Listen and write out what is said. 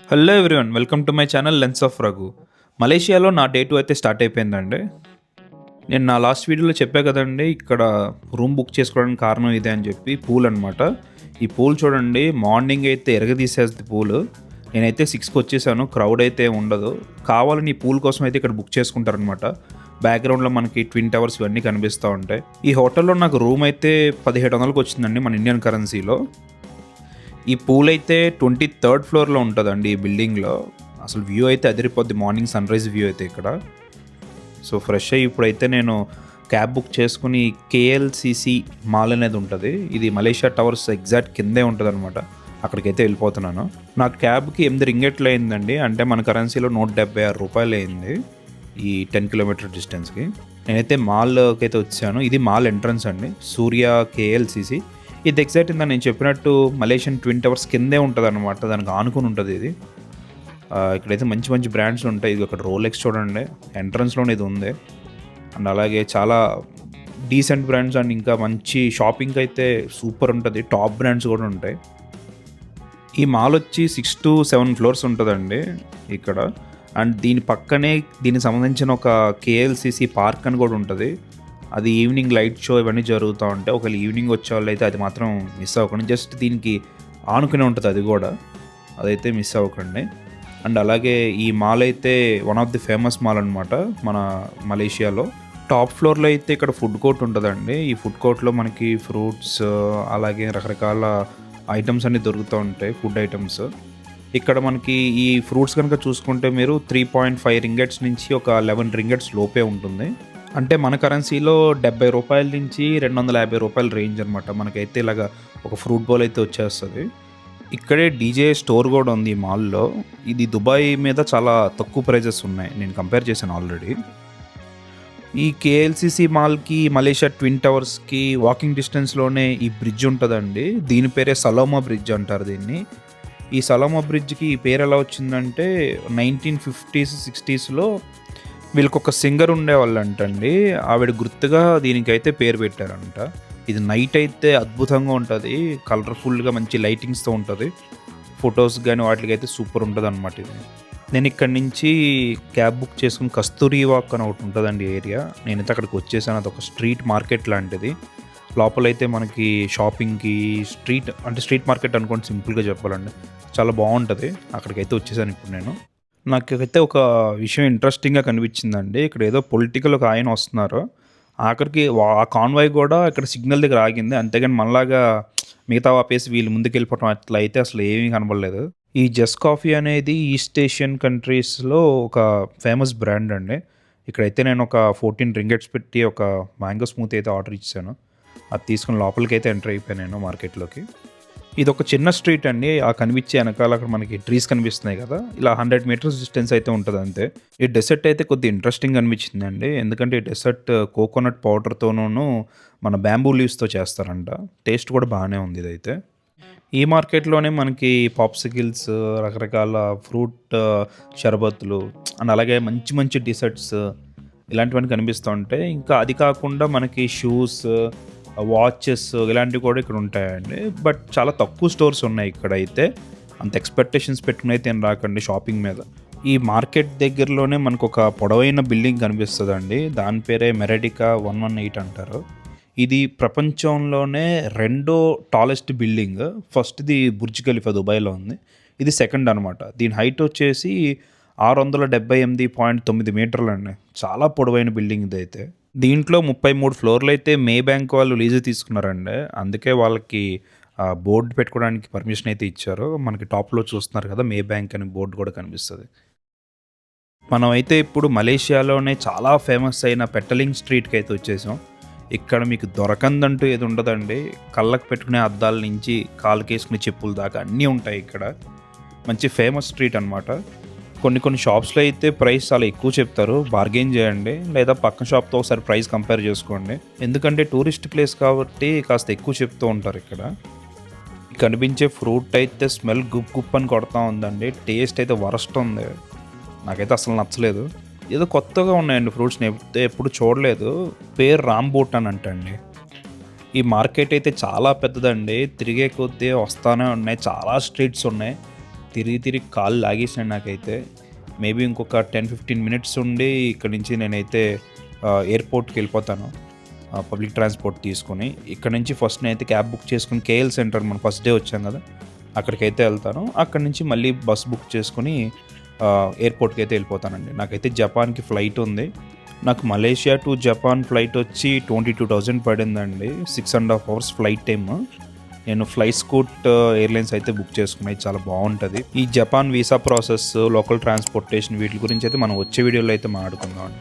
Hello everyone, welcome to my channel lens of Raghu. మలేషియాలో నా day 2 అయితే స్టార్ట్ అయిపోయిందండి. నేను నా లాస్ట్ వీడియోలో చెప్పా కదండి, ఇక్కడ రూమ్ బుక్ చేసుకోవడానికి కారణం ఇదే అని చెప్పి. పూల్ అనమాట. ఈ పూల్ చూడండి, మార్నింగ్ అయితే ఎరగదీసేస్తుంది పూల్. నేనైతే 6కి వచ్చేసాను, క్రౌడ్ అయితే ఉండదు. కావాలని ఈ పూల్ కోసం అయితే ఇక్కడ బుక్ చేసుకుంటారనమాట. బ్యాక్గ్రౌండ్లో మనకి ట్విన్ టవర్స్ ఇవన్నీ కనిపిస్తూ ఉంటాయి. ఈ హోటల్లో నాకు రూమ్ అయితే 1700కి వచ్చిందండి మన ఇండియన్ కరెన్సీలో. ఈ పూల్ అయితే 23rd ఫ్లోర్లో ఉంటుందండి ఈ బిల్డింగ్లో. అసలు వ్యూ అయితే అదిరిపోద్ది, మార్నింగ్ సన్ రైజ్ వ్యూ అయితే ఇక్కడ. సో ఫ్రెష్ అయ్యి ఇప్పుడైతే నేను క్యాబ్ బుక్ చేసుకుని కేఎల్సిసి మాల్ అనేది ఉంటుంది, ఇది మలేషియా టవర్స్ ఎగ్జాక్ట్ కిందే ఉంటుంది అనమాట. అక్కడికైతే వెళ్ళిపోతున్నాను. నాకు క్యాబ్కి 8 రింగెట్లు అయిందండి, అంటే మన కరెన్సీలో 176 రూపాయలు అయింది ఈ 10 కిలోమీటర్ డిస్టెన్స్కి. నేనైతే మాల్కి అయితే వచ్చాను. ఇది మాల్ ఎంట్రన్స్ అండి, సూర్య కేఎల్సిసి. ఇది ఎగ్జాక్ట్ ఇందా నేను చెప్పినట్టు మలేషియన్ ట్విన్ టవర్స్ కిందే ఉంటుంది అనమాట, దానికి ఆనుకుని ఉంటుంది ఇది. ఇక్కడైతే మంచి మంచి బ్రాండ్స్ ఉంటాయి. ఇది అక్కడ రోలెక్స్ చూడండి, ఎంట్రన్స్లోనే ఇది ఉంది. అండ్ అలాగే చాలా డీసెంట్ బ్రాండ్స్ అండ్ ఇంకా మంచి షాపింగ్ అయితే సూపర్ ఉంటుంది, టాప్ బ్రాండ్స్ కూడా ఉంటాయి. ఈ మాల్ వచ్చి 6 to 7 ఫ్లోర్స్ ఉంటుందండి ఇక్కడ. అండ్ దీని పక్కనే దీనికి సంబంధించిన ఒక కేఎల్సిసి పార్క్ అని కూడా ఉంటుంది. అది ఈవినింగ్ లైట్ షో ఇవన్నీ జరుగుతూ ఉంటాయి. ఒకవేళ ఈవినింగ్ వచ్చే వాళ్ళు అయితే అది మాత్రం మిస్ అవ్వకండి. జస్ట్ దీనికి ఆనుకునే ఉంటుంది అది కూడా, అదైతే మిస్ అవ్వకండి. అండ్ అలాగే ఈ మాల్ అయితే one of the famous mall అనమాట మన మలేషియాలో. టాప్ ఫ్లోర్లో అయితే ఇక్కడ ఫుడ్ కోర్ట్ ఉంటుందండి. ఈ ఫుడ్ కోర్ట్లో మనకి ఫ్రూట్స్ అలాగే రకరకాల ఐటమ్స్ అన్నీ దొరుకుతూ ఉంటాయి, ఫుడ్ ఐటమ్స్. ఇక్కడ మనకి ఈ ఫ్రూట్స్ కనుక చూసుకుంటే మీరు 3.5 రింగెట్స్ నుంచి ఒక 11 రింగెట్స్ లోపే ఉంటుంది. అంటే మన కరెన్సీలో 70 రూపాయల నుంచి 250 రూపాయల రేంజ్ అనమాట. మనకైతే ఇలాగ ఒక ఫ్రూట్ బౌల్ అయితే వచ్చేస్తుంది. ఇక్కడే డీజే స్టోర్ కూడా ఉంది ఈ మాల్లో. ఇది దుబాయ్ మీద చాలా తక్కువ ప్రైజెస్ ఉన్నాయి, నేను కంపేర్ చేశాను ఆల్రెడీ. ఈ కేఎల్సిసి మాల్కి మలేషియా ట్విన్ టవర్స్కి వాకింగ్ డిస్టెన్స్లోనే ఈ బ్రిడ్జ్ ఉంటుందండి. దీని పేరే సలోమా బ్రిడ్జ్ అంటారు దీన్ని. ఈ సలోమా బ్రిడ్జ్కి ఈ పేరు ఎలా వచ్చిందంటే 1950s 60sలో వీళ్ళకి ఒక సింగర్ ఉండేవాళ్ళు అంటండి, ఆవిడ గుర్తుగా దీనికైతే పేరు పెట్టారంట. ఇది నైట్ అయితే అద్భుతంగా ఉంటుంది, కలర్ఫుల్గా మంచి లైటింగ్స్తో ఉంటుంది. ఫొటోస్ కానీ వాటికి అయితే సూపర్ ఉంటుంది అనమాట ఇది. నేను ఇక్కడి నుంచి క్యాబ్ బుక్ చేసుకుని కస్తూరి వాక్ అని ఒకటి ఉంటుందండి ఏరియా. నేనైతే అక్కడికి వచ్చేసాను. అది ఒక స్ట్రీట్ మార్కెట్ లాంటిది. లోపలైతే మనకి షాపింగ్కి స్ట్రీట్ మార్కెట్ అనుకోండి, సింపుల్గా చెప్పాలండి. చాలా బాగుంటుంది. అక్కడికైతే వచ్చేసాను ఇప్పుడు నేను. నాకైతే ఒక విషయం ఇంట్రెస్టింగ్గా కనిపించిందండి. ఇక్కడ ఏదో పొలిటికల్ ఒక ఆయన వస్తున్నారు, ఆఖరికి ఆ కాన్వాయ్ కూడా ఇక్కడ సిగ్నల్ దగ్గర ఆగింది. అంతేగాని మనలాగా మిగతా ఆపేసి వీళ్ళు ముందుకు వెళ్ళిపోవడం అట్లా అయితే అసలు ఏమీ కనబడలేదు. ఈ జస్ట్ కాఫీ అనేది ఈస్ట్ ఏషియన్ కంట్రీస్లో ఒక ఫేమస్ బ్రాండ్ అండి. ఇక్కడైతే నేను ఒక 14 రింగెట్స్ పెట్టి ఒక మ్యాంగో స్మూతీ అయితే ఆర్డర్ ఇచ్చాను. అది తీసుకుని లోపలికి అయితే ఎంటర్ అయిపోయాను నేను మార్కెట్లోకి. ఇది ఒక చిన్న స్ట్రీట్ అండి. ఆ కనిపించే వెనకాల అక్కడ మనకి ట్రీస్ కనిపిస్తున్నాయి కదా, ఇలా 100 మీటర్స్ డిస్టెన్స్ అయితే ఉంటుంది అంతే. ఈ డెసర్ట్ అయితే కొద్దిగా ఇంట్రెస్టింగ్ అనిపించింది అండి, ఎందుకంటే ఈ డెసర్ట్ కోకోనట్ పౌడర్తోనూ మన బ్యాంబూ లీవ్స్తో చేస్తారంట. టేస్ట్ కూడా బాగానే ఉంది ఇదైతే. ఈ మార్కెట్లోనే మనకి పాప్సికిల్స్, రకరకాల ఫ్రూట్ షర్బత్తులు అండ్ అలాగే మంచి మంచి డిసర్ట్స్ ఇలాంటివన్నీ కనిపిస్తూ ఉంటాయి. ఇంకా అది కాకుండా మనకి షూస్, వాచెస్ ఇలాంటివి కూడా ఇక్కడ ఉంటాయండి. బట్ చాలా తక్కువ స్టోర్స్ ఉన్నాయి ఇక్కడ అయితే. అంత ఎక్స్పెక్టేషన్స్ పెట్టుకుని అయితే ఏం రాకండి షాపింగ్ మీద. ఈ మార్కెట్ దగ్గరలోనే మనకు ఒక పొడవైన బిల్డింగ్ కనిపిస్తుందండి, దాని పేరే మెరడికా 118 అంటారు. ఇది ప్రపంచంలోనే 2వ టాలెస్ట్ బిల్డింగ్. ఫస్ట్ది బుర్జ్ ఖలీఫా దుబాయ్లో ఉంది, ఇది సెకండ్ అనమాట. దీని హైట్ వచ్చేసి 678.9 మీటర్లు అండి. చాలా పొడవైన బిల్డింగ్ ఇది అయితే. దీంట్లో 33 ఫ్లోర్లు అయితే మే బ్యాంక్ వాళ్ళు లీజు తీసుకున్నారండి, అందుకే వాళ్ళకి బోర్డు పెట్టుకోవడానికి పర్మిషన్ అయితే ఇచ్చారు. మనకి టాప్లో చూస్తున్నారు కదా, మే బ్యాంక్ అని బోర్డు కూడా కనిపిస్తుంది. మనం అయితే ఇప్పుడు మలేషియాలోనే చాలా ఫేమస్ అయిన పెటలింగ్ స్ట్రీట్కి అయితే వచ్చేసాం. ఇక్కడ మీకు దొరకందంటూ ఏది ఉండదండి. కళ్ళకు పెట్టుకునే అద్దాల నుంచి కాళ్ళకి వేసుకునే చెప్పుల దాకా అన్నీ ఉంటాయి ఇక్కడ. మంచి ఫేమస్ స్ట్రీట్ అనమాట. కొన్ని షాప్స్లో అయితే ప్రైస్ చాలా ఎక్కువ చెప్తారు, బార్గెయిన్ చేయండి, లేదా పక్కన షాప్తో ఒకసారి ప్రైస్ కంపేర్ చేసుకోండి. ఎందుకంటే టూరిస్ట్ ప్లేస్ కాబట్టి కాస్త ఎక్కువ చెప్తూ ఉంటారు ఇక్కడ. కనిపించే ఫ్రూట్ అయితే స్మెల్ గుప్ అని కొడతా ఉందండి. టేస్ట్ అయితే వరస్ట్ ఉంది, నాకైతే అసలు నచ్చలేదు. ఏదో కొత్తగా ఉన్నాయండి ఫ్రూట్స్, ఎప్పుడు చూడలేదు. పేరు రాంబూట్ అని అంటండి. ఈ మార్కెట్ అయితే చాలా పెద్దదండి, తిరిగే కొద్దీ వస్తూనే ఉన్నాయి, చాలా స్ట్రీట్స్ ఉన్నాయి. తిరిగి తిరిగి కాళ్ళు లాగేసినాయి నాకైతే. మేబీ ఇంకొక 10-15 మినిట్స్ ఉండి ఇక్కడ నుంచి నేనైతే ఎయిర్పోర్ట్కి వెళ్ళిపోతాను పబ్లిక్ ట్రాన్స్పోర్ట్ తీసుకొని. ఇక్కడ నుంచి ఫస్ట్ నేనైతే క్యాబ్ బుక్ చేసుకుని కేఎల్ సెంటర్ మనం ఫస్ట్ డే వచ్చాం కదా అక్కడికైతే వెళ్తాను. అక్కడి నుంచి మళ్ళీ బస్ బుక్ చేసుకుని ఎయిర్పోర్ట్కి అయితే వెళ్ళిపోతానండి. నాకైతే జపాన్కి ఫ్లైట్ ఉంది. నాకు మలేషియా టు జపాన్ ఫ్లైట్ వచ్చి 22,000 పడిందండి. 6.5 hours ఫ్లైట్ టైమ్. నేను ఫ్లై స్కూట్ ఎయిర్లైన్స్ అయితే బుక్ చేసుకున్నాయి, చాలా బాగుంటుంది. ఈ Japan visa process, local transportation వీటి గురించి అయితే మనం వచ్చే వీడియోలో అయితే మాట్లాడుకుందాం.